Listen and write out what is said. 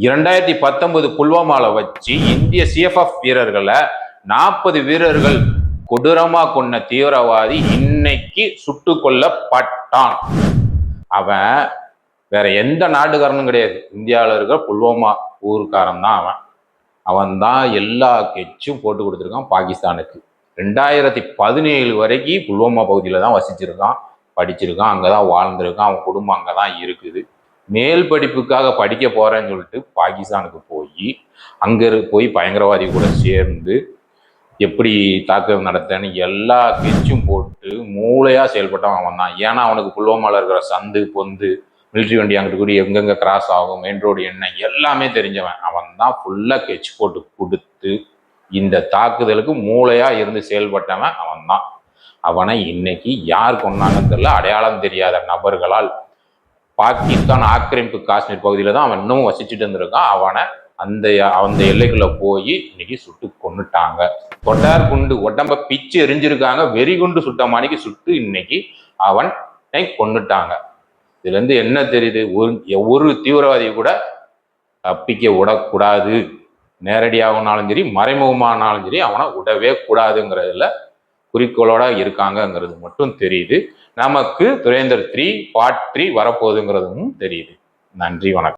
2019 புல்வாமால வச்சு இந்திய சிஎஃப்எஃப் வீரர்களை 40 வீரர்கள் கொடூரமா கொன்ன தீவிரவாதி இன்னைக்கு சுட்டு கொல்லப்பட்டான். அவன் வேற எந்த நாட்டுக்காரனும் கிடையாது, இந்தியாவில் இருக்கிற புல்வாமா ஊருக்காரன் தான் அவன். அவன் தான் எல்லா கெச்சும் போட்டு கொடுத்துருக்கான் பாகிஸ்தானுக்கு. 2017 வரைக்கும் புல்வாமா பகுதியில் தான் வசிச்சிருக்கான், படிச்சிருக்கான், அங்கதான் வாழ்ந்திருக்கான், அவன் குடும்பம் அங்கதான் இருக்குது. மேல் படிப்புக்காக படிக்க போறேன்னு சொல்லிட்டு பாகிஸ்தானுக்கு போய் பயங்கரவாதி கூட சேர்ந்து எப்படி தாக்குதல் நடத்தன்னு எல்லா கெச்சும் போட்டு மூளையா செயல்பட்டவன் அவன் தான். ஏன்னா அவனுக்கு புல்வாமால இருக்கிற சந்து பொந்து மிலிட்ரி வண்டி அங்கிட்டு கூடி எங்கெங்க கிராஸ் ஆகும், மெயின் ரோடு என்ன எல்லாமே தெரிஞ்சவன். அவன் தான் ஃபுல்லா கெச் போட்டு கொடுத்து இந்த தாக்குதலுக்கு மூளையா இருந்து செயல்பட்டவன் அவன் தான். அவனை இன்னைக்கு யார் கொன்னாங்கன்னு தெரியல, அடையாளம் தெரியாத நபர்களால் பாகிஸ்தான் ஆக்கிரமிப்பு காஷ்மீர் பகுதியில தான் அவன் இன்னமும் வசிச்சுட்டு இருந்திருக்கான். அவனை அந்த எல்லைக்குள்ள போய் இன்னைக்கு சுட்டு கொன்னுட்டாங்க. கொட்டார் குண்டு உடம்ப பிச்சு எரிஞ்சிருக்காங்க, வெறி குண்டு சுட்ட மாணிக்கு சுட்டு இன்னைக்கு அவனை கொன்னுட்டாங்க. இதுல இருந்து என்ன தெரியுது, ஒரு தீவிரவாதி கூட தப்பிக்க விடக்கூடாது. நேரடியாகனாலும் சரி மறைமுகமானாலும் சரி அவனை விடவே கூடாதுங்கிறதுல குறிக்கோளோட இருக்காங்கிறது மட்டும் தெரியுது. நமக்கு துரேந்தர் 3 பார்ட் 3 வரப்போகுதுங்கிறதும் தெரியுது. நன்றி, வணக்கம்.